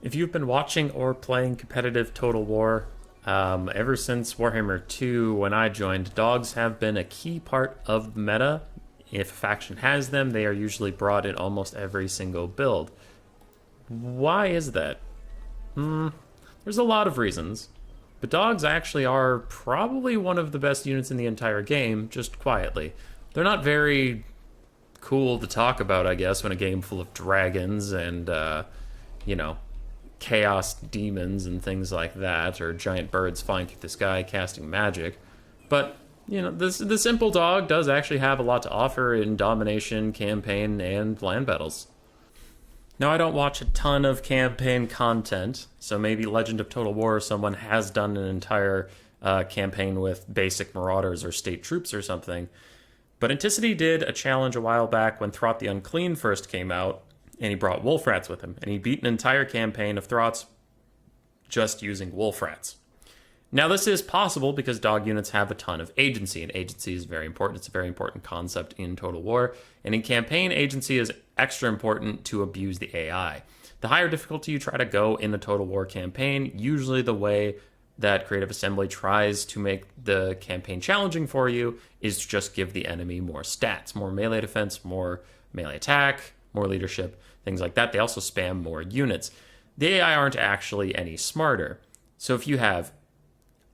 If you've been watching or playing competitive Total War, ever since Warhammer 2, when I joined, dogs have been a key part of the meta. If a faction has them, they are usually brought in almost every single build. Why is that? There's a lot of reasons. But dogs actually are probably one of the best units in the entire game, just quietly. They're not very cool to talk about, I guess, when a game full of dragons and, chaos demons and things like that, or giant birds flying through the sky casting magic. But, the simple dog does actually have a lot to offer in domination, campaign, and land battles. Now, I don't watch a ton of campaign content, so maybe Legend of Total War, someone has done an entire campaign with basic marauders or state troops or something. But Anticity did a challenge a while back when Throt the Unclean first came out, and he brought wolf rats with him, and he beat an entire campaign of Throts just using wolf rats. Now, this is possible because dog units have a ton of agency, and agency is very important. It's a very important concept in Total War, and in campaign, agency is extra important to abuse the AI. The higher difficulty you try to go in a Total War campaign, usually the way that Creative Assembly tries to make the campaign challenging for you is to just give the enemy more stats, more melee defense, more melee attack, more leadership, things like that. They also spam more units. The AI aren't actually any smarter. So if you have,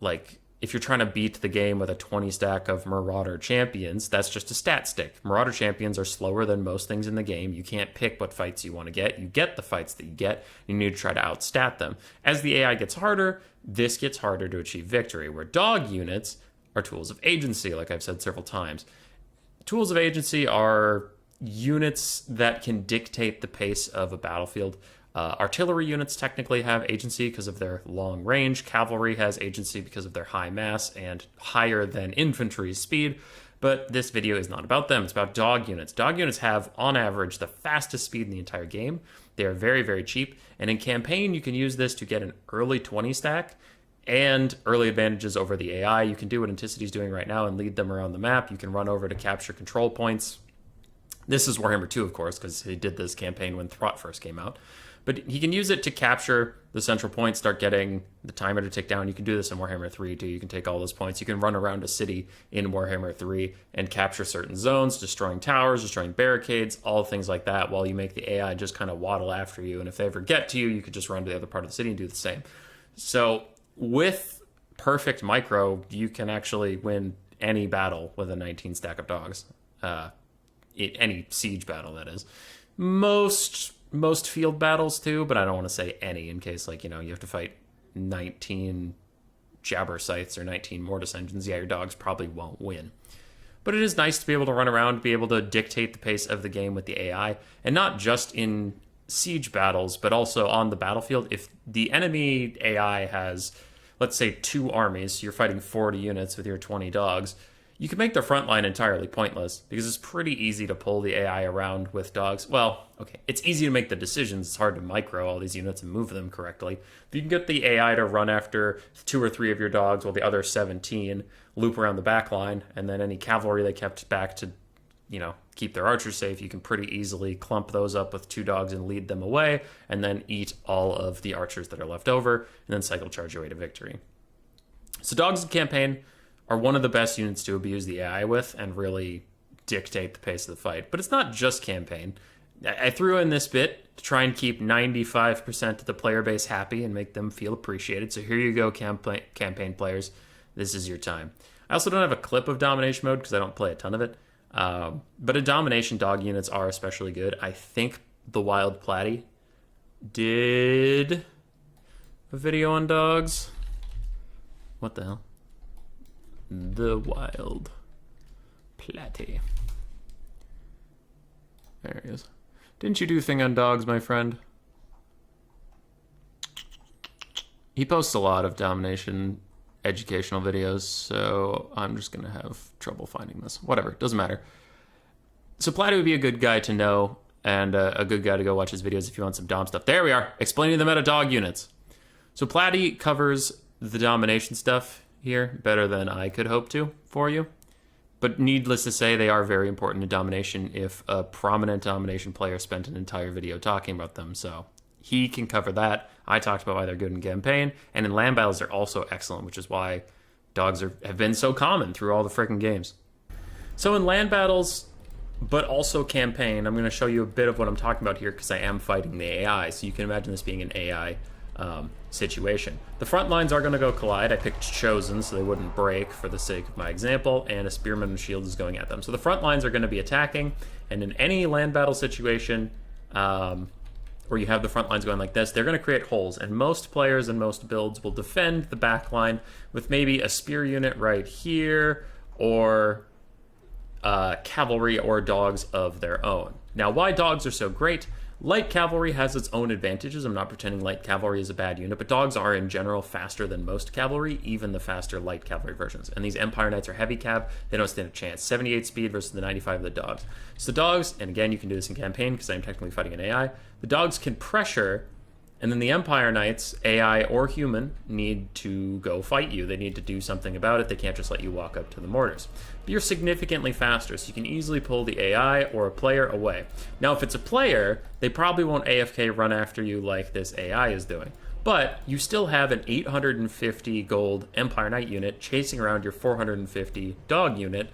if you're trying to beat the game with a 20 stack of Marauder champions, that's just a stat stick. Marauder champions are slower than most things in the game. You can't pick what fights you want to get. You get the fights that you get. You need to try to outstat them. As the AI gets harder, this gets harder to achieve victory, where dog units are tools of agency, like I've said several times. Tools of agency are units that can dictate the pace of a battlefield. Artillery units technically have agency because of their long range. Cavalry has agency because of their high mass and higher than infantry speed. But this video is not about them. It's about dog units. Dog units have, on average, the fastest speed in the entire game. They are very, very cheap. And in campaign, you can use this to get an early 20 stack and early advantages over the AI. You can do what Anticity is doing right now and lead them around the map. You can run over to capture control points. This is Warhammer 2, of course, because he did this campaign when Throt first came out. But he can use it to capture the central point, start getting the timer to tick down. You can do this in Warhammer 3, too. You can take all those points. You can run around a city in Warhammer 3 and capture certain zones, destroying towers, destroying barricades, all things like that, while you make the AI just kind of waddle after you. And if they ever get to you, you could just run to the other part of the city and do the same. So with perfect micro, you can actually win any battle with a 19 stack of dogs. Any siege battle, that is. Most field battles too, but I don't want to say any in case, you have to fight 19 jabber scythes or 19 mortis engines. Yeah, your dogs probably won't win. But it is nice to be able to run around, be able to dictate the pace of the game with the AI, and not just in siege battles, but also on the battlefield. If the enemy AI has, let's say, 2 armies, you're fighting 40 units with your 20 dogs, you can make their front line entirely pointless because it's pretty easy to pull the AI around with dogs. Well, okay, it's easy to make the decisions. It's hard to micro all these units and move them correctly. If you can get the AI to run after 2 or 3 of your dogs while the other 17 loop around the back line, and then any cavalry they kept back to, keep their archers safe, you can pretty easily clump those up with 2 dogs and lead them away, and then eat all of the archers that are left over, and then cycle charge your way to victory. So dogs in campaign are one of the best units to abuse the AI with and really dictate the pace of the fight. But it's not just campaign. I threw in this bit to try and keep 95% of the player base happy and make them feel appreciated. So here you go, campaign players. This is your time. I also don't have a clip of domination mode because I don't play a ton of it. But in domination, dog units are especially good. I think the Wild Platy did a video on dogs. What the hell? The Wild Platy. There he is. Didn't you do a thing on dogs, my friend? He posts a lot of domination educational videos, so I'm just going to have trouble finding this. Whatever, doesn't matter. So Platy would be a good guy to know, and a good guy to go watch his videos if you want some dom stuff. There we are, explaining the meta dog units. So Platy covers the domination stuff here better than I could hope to for you. But needless to say, they are very important in domination if a prominent domination player spent an entire video talking about them. So he can cover that. I talked about why they're good in campaign, and in land battles they're also excellent, which is why dogs have been so common through all the freaking games. So in land battles, but also campaign, I'm going to show you a bit of what I'm talking about here because I am fighting the AI, so you can imagine this being an AI situation. The front lines are going to go collide. I picked Chosen so they wouldn't break for the sake of my example, and a Spearman and Shield is going at them. So the front lines are going to be attacking, and in any land battle situation where you have the front lines going like this, they're going to create holes, and most players and most builds will defend the back line with maybe a spear unit right here, or cavalry or dogs of their own. Now, why dogs are so great? Light cavalry has its own advantages. I'm not pretending light cavalry is a bad unit, but dogs are in general faster than most cavalry, even the faster light cavalry versions. And these Empire Knights are heavy cav. They don't stand a chance. 78 speed versus the 95 of the dogs. So the dogs, and again, you can do this in campaign because I'm technically fighting an AI, the dogs can pressure, and then the Empire Knights, AI or human, need to go fight you. They need to do something about it. They can't just let you walk up to the mortars. But you're significantly faster, so you can easily pull the AI or a player away. Now, if it's a player, they probably won't AFK run after you like this AI is doing. But you still have an 850 gold Empire Knight unit chasing around your 450 dog unit.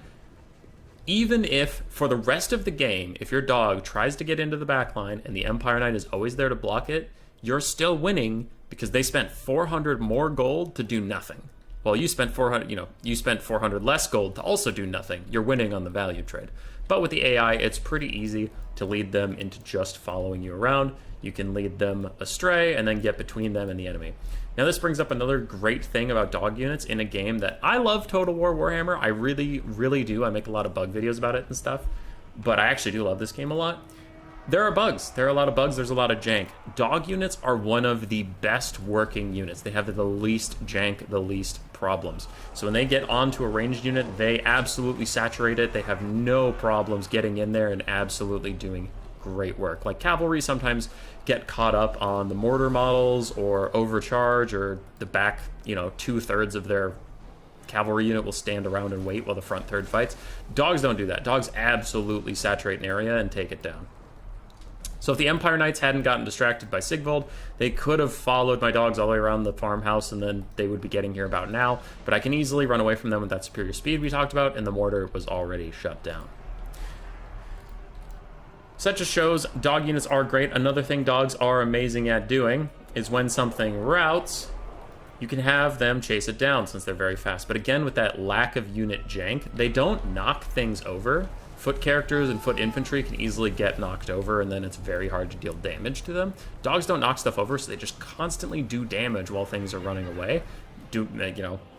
Even if, for the rest of the game, if your dog tries to get into the backline and the Empire Knight is always there to block it, you're still winning because they spent 400 more gold to do nothing. Well, you spent 400, you spent 400 less gold to also do nothing. You're winning on the value trade. But with the AI, it's pretty easy to lead them into just following you around. You can lead them astray and then get between them and the enemy. Now, this brings up another great thing about dog units in a game that I love, Total War Warhammer. I really, really do. I make a lot of bug videos about it and stuff. But I actually do love this game a lot. There are bugs. There are a lot of bugs. There's a lot of jank. Dog units are one of the best working units. They have the least jank, the least problems. So when they get onto a ranged unit, they absolutely saturate it. They have no problems getting in there and absolutely doing great work. Like cavalry sometimes get caught up on the mortar models or overcharge, or the back, 2/3 of their cavalry unit will stand around and wait while the front third fights. Dogs don't do that. Dogs absolutely saturate an area and take it down. So if the Empire Knights hadn't gotten distracted by Sigvald, they could have followed my dogs all the way around the farmhouse, and then they would be getting here about now. But I can easily run away from them with that superior speed we talked about, and the mortar was already shut down. So that just shows dog units are great. Another thing dogs are amazing at doing is when something routes, you can have them chase it down since they're very fast. But again, with that lack of unit jank, they don't knock things over. Foot characters and foot infantry can easily get knocked over, and then it's very hard to deal damage to them. Dogs don't knock stuff over, so they just constantly do damage while things are running away,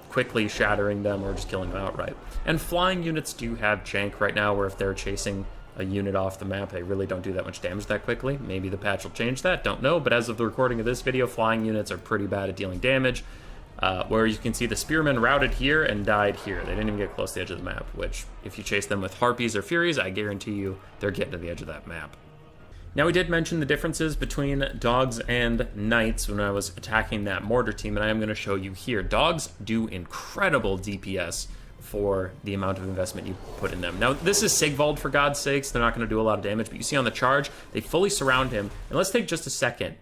quickly shattering them or just killing them outright. And flying units do have jank right now, where if they're chasing a unit off the map, they really don't do that much damage that quickly. Maybe the patch will change that, don't know. But as of the recording of this video, flying units are pretty bad at dealing damage. Where you can see the spearmen routed here and died here. They didn't even get close to the edge of the map, which if you chase them with harpies or furies, I guarantee you they're getting to the edge of that map. Now, we did mention the differences between dogs and knights when I was attacking that mortar team, and I am going to show you here. Dogs do incredible DPS for the amount of investment you put in them. Now, this is Sigvald, for God's sakes. They're not going to do a lot of damage, but you see on the charge, they fully surround him. And let's take just a second.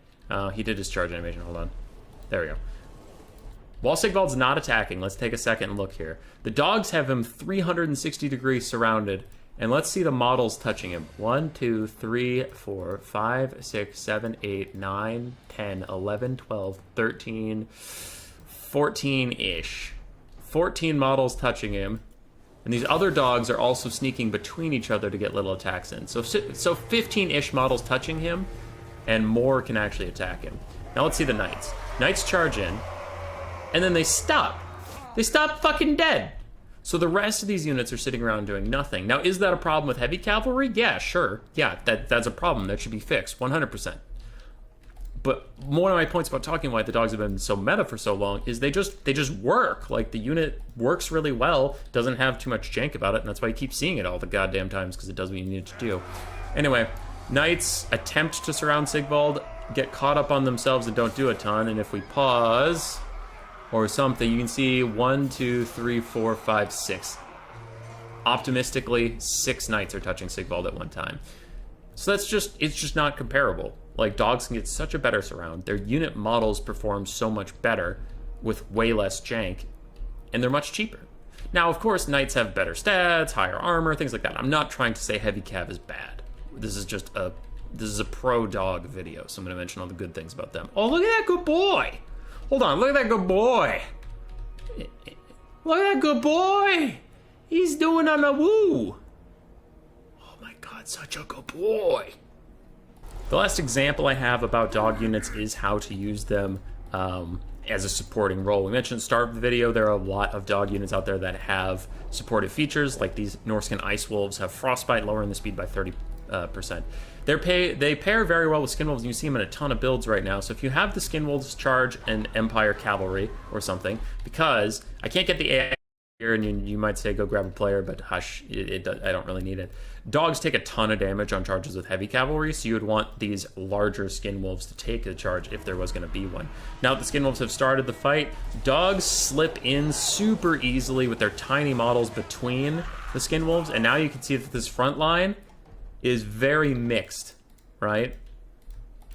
He did his charge animation. Hold on. There we go. While Sigvald's not attacking, let's take a second and look here. The dogs have him 360 degrees surrounded, and let's see the models touching him. 1, 2, 3, 4, 5, 6, 7, 8, 9, 10, 11, 12, 13, 14-ish. 14 models touching him, and these other dogs are also sneaking between each other to get little attacks in. So 15-ish models touching him, and more can actually attack him. Now let's see the knights. Knights charge in, and then they stop. They stop fucking dead. So the rest of these units are sitting around doing nothing. Now, is that a problem with heavy cavalry? Yeah, sure. Yeah, that's a problem. That should be fixed, 100%. But one of my points about talking why the dogs have been so meta for so long is they just work. Like, the unit works really well, doesn't have too much jank about it, and that's why you keep seeing it all the goddamn times, because it does what you need it to do. Anyway, knights attempt to surround Sigvald, get caught up on themselves and don't do a ton, and if we pause or something, you can see 1, 2, 3, 4, 5, 6. Optimistically, 6 knights are touching Sigvald at one time. So it's just not comparable. Like, dogs can get such a better surround. Their unit models perform so much better with way less jank, and they're much cheaper. Now, of course, knights have better stats, higher armor, things like that. I'm not trying to say heavy cav is bad. This is a pro dog video, so I'm going to mention all the good things about them. Oh, look at that good boy! Hold on, look at that good boy! Look at that good boy! He's doing on a woo! Oh my god, such a good boy! The last example I have about dog units is how to use them as a supporting role. We mentioned at the start of the video, there are a lot of dog units out there that have supportive features, like these Norscan Ice Wolves have Frostbite, lowering the speed by 30%. They pair very well with Skin Wolves, and you see them in a ton of builds right now. So if you have the Skin Wolves charge an Empire Cavalry or something, because I can't get the AI here, and you might say go grab a player, but hush, I don't really need it. Dogs take a ton of damage on charges with heavy cavalry, so you would want these larger Skin Wolves to take a charge if there was going to be one. Now that the Skin Wolves have started the fight, dogs slip in super easily with their tiny models between the Skin Wolves, and now you can see that this front line is very mixed, right?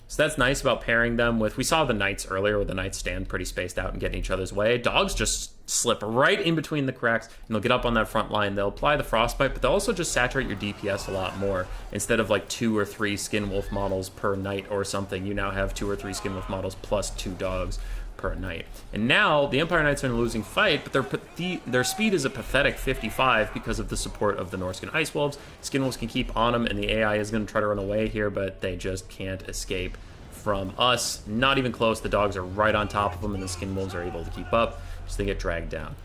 So that's nice about pairing them with, we saw the Knights earlier, where the Knights stand pretty spaced out and get in each other's way. Dogs just slip right in between the cracks, and they'll get up on that front line. They'll apply the Frostbite, but they'll also just saturate your DPS a lot more. Instead of like 2 or 3 Skin Wolf models per Knight or something, you now have 2 or 3 Skin Wolf models plus 2 dogs per Knight. And now the Empire Knights are in a losing fight, but their speed is a pathetic 55 because of the support of the Norscan Ice Wolves. Skin Wolves can keep on them, and the AI is going to try to run away here, but they just can't escape from us. Not even close. The dogs are right on top of them, and the Skin Wolves are able to keep up, so they get dragged down.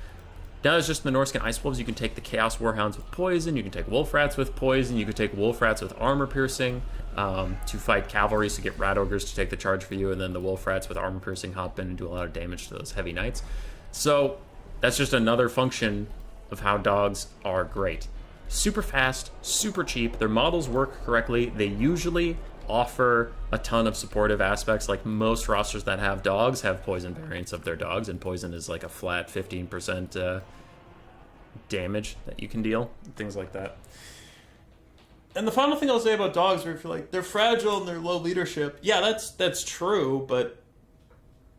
Now it's just the Norscan Ice Wolves. You can take the Chaos Warhounds with poison, you can take Wolf Rats with poison, you can take Wolf Rats with armor piercing to fight cavalry, so get Rat Ogres to take the charge for you, and then the Wolf Rats with armor piercing hop in and do a lot of damage to those heavy knights. So that's just another function of how dogs are great. Super fast, super cheap, their models work correctly, they usually offer a ton of supportive aspects. Like most rosters that have dogs have poison variants of their dogs, and poison is like a flat 15% damage that you can deal, things like that. And the final thing I'll say about dogs, where if you're like, they're fragile and they're low leadership, yeah, that's true, but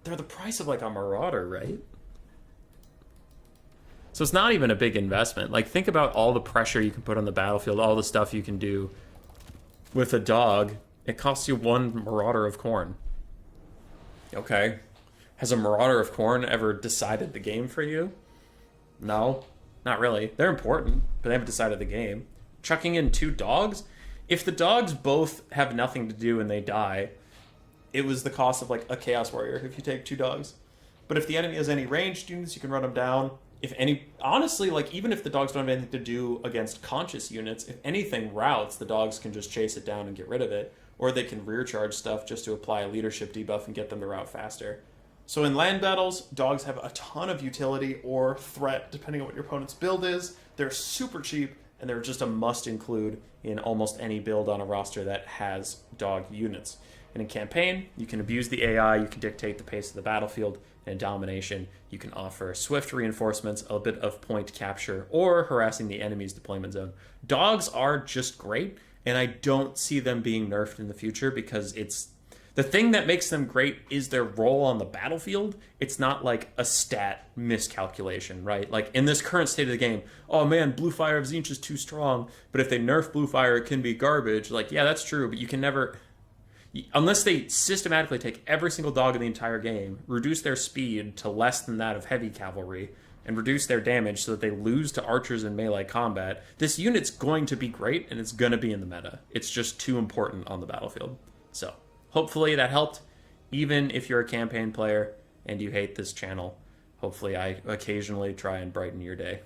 they're the price of like a Marauder, right? So it's not even a big investment. Like, think about all the pressure you can put on the battlefield, all the stuff you can do with a dog. It costs you 1 Marauder of Corn. Okay. Has a Marauder of Corn ever decided the game for you? No, not really. They're important, but they haven't decided the game. Chucking in 2 dogs? If the dogs both have nothing to do and they die, it was the cost of like a Chaos Warrior if you take 2 dogs. But if the enemy has any ranged units, you can run them down. If any, honestly, like even if the dogs don't have anything to do against conscious units, if anything routes, the dogs can just chase it down and get rid of it. Or they can rear charge stuff just to apply a leadership debuff and get them to route faster. So in land battles, dogs have a ton of utility or threat, depending on what your opponent's build is. They're super cheap, and they're just a must include in almost any build on a roster that has dog units. And in campaign, you can abuse the AI, you can dictate the pace of the battlefield, and in domination, you can offer swift reinforcements, a bit of point capture, or harassing the enemy's deployment zone. Dogs are just great, and I don't see them being nerfed in the future because it's the thing that makes them great is their role on the battlefield. It's not like a stat miscalculation, right? Like in this current state of the game, oh man, Blue Fire of Tzeentch is too strong, but if they nerf Blue Fire, it can be garbage. Like, yeah, that's true, but you can never, unless they systematically take every single dog in the entire game, reduce their speed to less than that of heavy cavalry, and reduce their damage so that they lose to archers in melee combat, this unit's going to be great, and it's going to be in the meta. It's just too important on the battlefield. So, hopefully that helped. Even if you're a campaign player and you hate this channel, hopefully I occasionally try and brighten your day.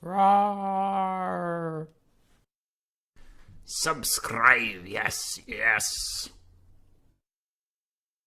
Roar! Subscribe, yes, yes.